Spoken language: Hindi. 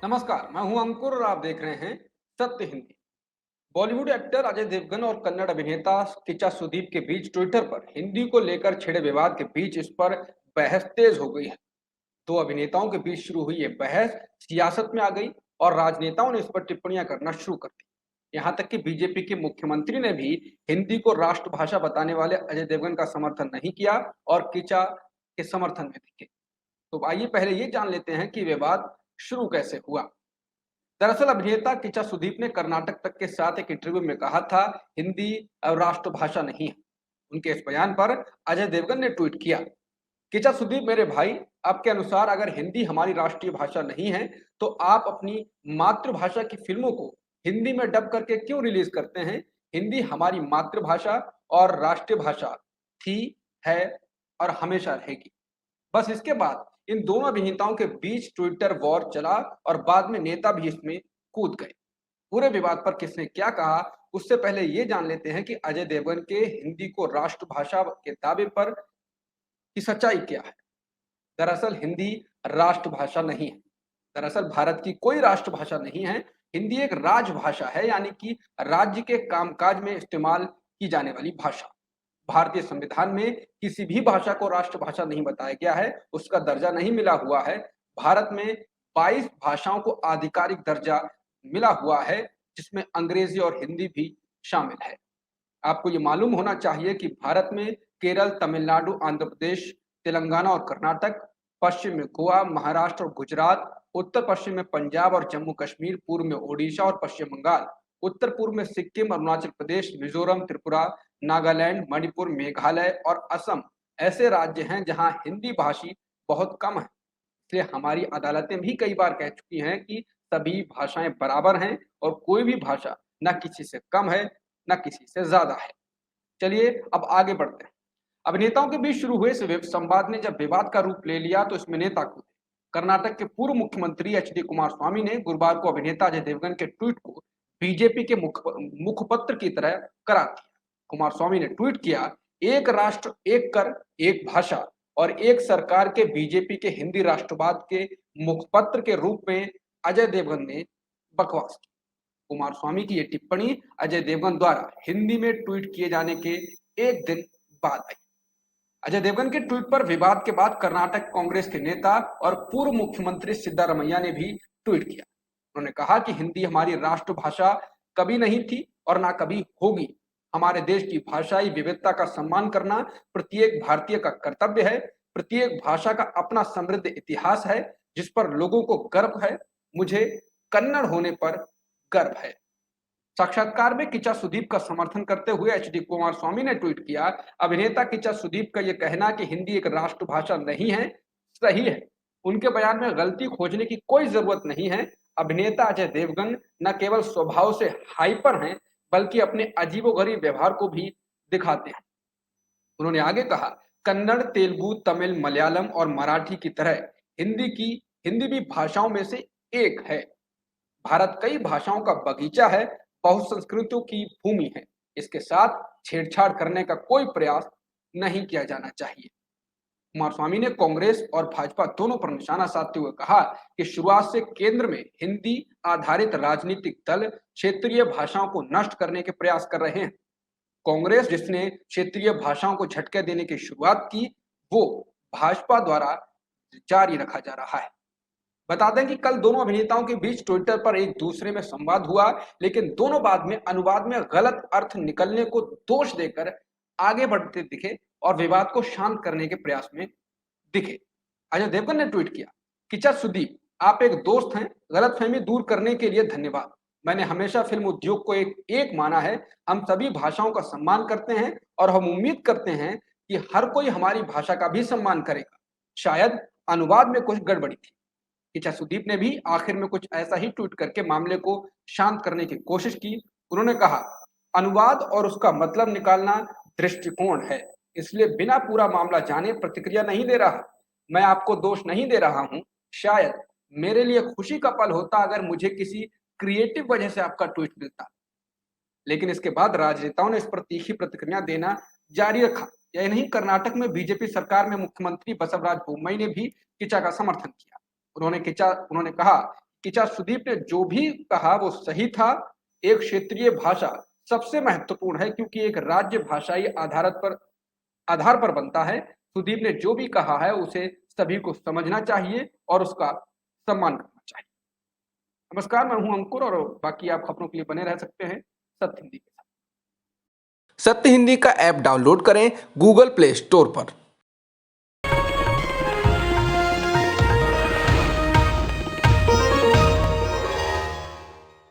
नमस्कार, मैं हूं अंकुर और आप देख रहे हैं सत्य हिंदी। बॉलीवुड एक्टर अजय देवगन और कन्नड़ अभिनेता किच्चा सुदीप के बीच ट्विटर पर हिंदी को लेकर छिड़े विवाद के बीच इस पर बहस तेज हो गई है। दो अभिनेताओं के बीच शुरू हुई ये बहस सियासत में आ गई और राजनेताओं ने इस पर टिप्पणियां करना शुरू कर दी। यहाँ तक कि बीजेपी के मुख्यमंत्री ने भी हिंदी को राष्ट्रभाषा बताने वाले अजय देवगन का समर्थन नहीं किया और किच्चा के समर्थन में दिखे। तो आइए पहले ये जान लेते हैं कि विवाद शुरू कैसे हुआ। दरअसल अभिनेता किच्चा सुदीप ने कर्नाटक तक के साथ एक इंटरव्यू में कहा था, हिंदी अब राष्ट्रभाषा नहीं है। उनके इस बयान पर अजय देवगन ने ट्वीट किया, किच्चा सुदीप मेरे भाई, आपके अनुसार अगर हिंदी हमारी राष्ट्रीय भाषा नहीं है तो आप अपनी मातृभाषा की फिल्मों को हिंदी में डब करके क्यों रिलीज करते हैं। हिंदी हमारी मातृभाषा और राष्ट्रीय भाषा थी, है और हमेशा रहेगी। बस इसके बाद इन दोनों अभिनेताओं के बीच ट्विटर वॉर चला और बाद में नेता भी इसमें कूद गए। पूरे विवाद पर किसने क्या कहा, उससे पहले ये जान लेते हैं कि अजय देवगन के हिंदी को राष्ट्रभाषा के दावे पर की सच्चाई क्या है। दरअसल हिंदी राष्ट्रभाषा नहीं है। दरअसल भारत की कोई राष्ट्रभाषा नहीं है। हिंदी एक राजभाषा है, यानी कि राज्य के कामकाज में इस्तेमाल की जाने वाली भाषा। भारतीय संविधान में किसी भी भाषा को राष्ट्रभाषा नहीं बताया गया है, उसका दर्जा नहीं मिला हुआ है। भारत में 22 भाषाओं को आधिकारिक दर्जा मिला हुआ है, जिसमें अंग्रेजी और हिंदी भी शामिल है। आपको ये मालूम होना चाहिए कि भारत में केरल, तमिलनाडु, आंध्र प्रदेश, तेलंगाना और कर्नाटक, पश्चिम में गोवा, महाराष्ट्र और गुजरात, उत्तर पश्चिम में पंजाब और जम्मू कश्मीर, पूर्व में ओडिशा और पश्चिम बंगाल, उत्तर पूर्व में सिक्किम, अरुणाचल प्रदेश, मिजोरम, त्रिपुरा, नागालैंड, मणिपुर, मेघालय और असम ऐसे राज्य हैं जहां हिंदी भाषी बहुत कम है। इसलिए हमारी अदालतें भी कई बार कह चुकी हैं कि सभी भाषाएं बराबर हैं और कोई भी भाषा न किसी से कम है, न किसी से ज्यादा है। चलिए अब आगे बढ़ते हैं। अभिनेताओं के बीच शुरू हुए इस संवाद ने जब विवाद का रूप ले लिया तो इसमें नेता कूदे। कर्नाटक के पूर्व मुख्यमंत्री एचडी कुमारस्वामी ने गुरुवार को अभिनेता अजय देवगन के ट्वीट को बीजेपी के मुखपत्र की तरह करार दिया। कुमारस्वामी ने ट्वीट किया, एक राष्ट्र एक कर एक भाषा और एक सरकार के बीजेपी के हिंदी राष्ट्रवाद के मुखपत्र के रूप में अजय देवगन ने बकवास की। कुमारस्वामी की यह टिप्पणी अजय देवगन द्वारा हिंदी में ट्वीट किए जाने के एक दिन बाद आई। अजय देवगन के ट्वीट पर विवाद के बाद कर्नाटक कांग्रेस के नेता और पूर्व मुख्यमंत्री सिद्धारमैया ने भी ट्वीट किया। उन्होंने कहा कि हिंदी हमारी राष्ट्रभाषा कभी नहीं थी और ना कभी होगी। हमारे देश की भाषाई विविधता का सम्मान करना प्रत्येक भारतीय का कर्तव्य है। प्रत्येक भाषा का अपना समृद्ध इतिहास है जिस पर लोगों को गर्व है। मुझे कन्नड़ होने पर गर्व है। साक्षात्कार में किच्चा सुदीप का समर्थन करते हुए एचडी कुमारस्वामी ने ट्वीट किया, अभिनेता किच्चा सुदीप का यह कहना कि हिंदी एक राष्ट्रभाषा नहीं है सही है। उनके बयान में गलती खोजने की कोई जरूरत नहीं है। अभिनेता अजय देवगन न केवल स्वभाव से हाइपर हैं बल्कि अपने अजीबोगरीब व्यवहार को भी दिखाते हैं। उन्होंने आगे कहा, कन्नड़, तेलुगु, तमिल, मलयालम और मराठी की तरह हिंदी भी भाषाओं में से एक है। भारत कई भाषाओं का बगीचा है, बहुसंस्कृतियों की भूमि है। इसके साथ छेड़छाड़ करने का कोई प्रयास नहीं किया जाना चाहिए। कुमारस्वामी ने कांग्रेस और भाजपा दोनों पर निशाना साधते हुए कहा कि शुरुआत से केंद्र में हिंदी आधारित राजनीतिक दल क्षेत्रीय भाषाओं को नष्ट करने के प्रयास कर रहे हैं। कांग्रेस जिसने क्षेत्रीय भाषाओं को झटके देने की शुरुआत की, वो भाजपा द्वारा जारी रखा जा रहा है। बता दें कि कल दोनों अभिनेताओं के बीच ट्विटर पर एक दूसरे में संवाद हुआ, लेकिन दोनों बाद में अनुवाद में गलत अर्थ निकलने को दोष देकर आगे बढ़ते दिखे और विवाद को शांत करने के प्रयास में दिखे। अजय देवगन ने ट्वीट किया, किच्चा सुदीप, आप एक दोस्त हैं, गलतफहमी दूर करने के लिए धन्यवाद। मैंने हमेशा फिल्म उद्योग को एक माना है। हम सभी भाषाओं का सम्मान करते हैं और हम उम्मीद करते हैं कि हर कोई हमारी भाषा का भी सम्मान करेगा। शायद अनुवाद में कुछ गड़बड़ी थी। किच्चा सुदीप ने भी आखिर में कुछ ऐसा ही ट्वीट करके मामले को शांत करने की कोशिश की। उन्होंने कहा, अनुवाद और उसका मतलब निकालना दृष्टिकोण है, इसलिए बिना पूरा मामला जाने प्रतिक्रिया नहीं दे रहा। मैं आपको दोष नहीं दे रहा हूं। शायद मेरे लिए खुशी का पल होता अगर मुझे किसी क्रिएटिव वजह से आपका ट्वीट मिलता। लेकिन इसके बाद राजनेताओं ने इस पर तीखी प्रतिक्रिया देना जारी रखा। यही नहीं, कर्नाटक में बीजेपी सरकार में मुख्यमंत्री बसवराज बोम्मई ने भी किच्चा का समर्थन किया। उन्होंने कहा किचा सुदीप ने जो भी कहा वो सही था। एक क्षेत्रीय भाषा सबसे महत्वपूर्ण है क्योंकि एक राज्य भाषाई आधार पर बनता है। सुदीप ने जो भी कहा है उसे सभी को समझना चाहिए और उसका सम्मान करना चाहिए। नमस्कार, मैं हूं अंकुर और बाकी आप खबरों के लिए बने रह सकते हैं सत्य हिंदी के साथ। सत्य हिंदी का ऐप डाउनलोड करें गूगल प्ले स्टोर पर।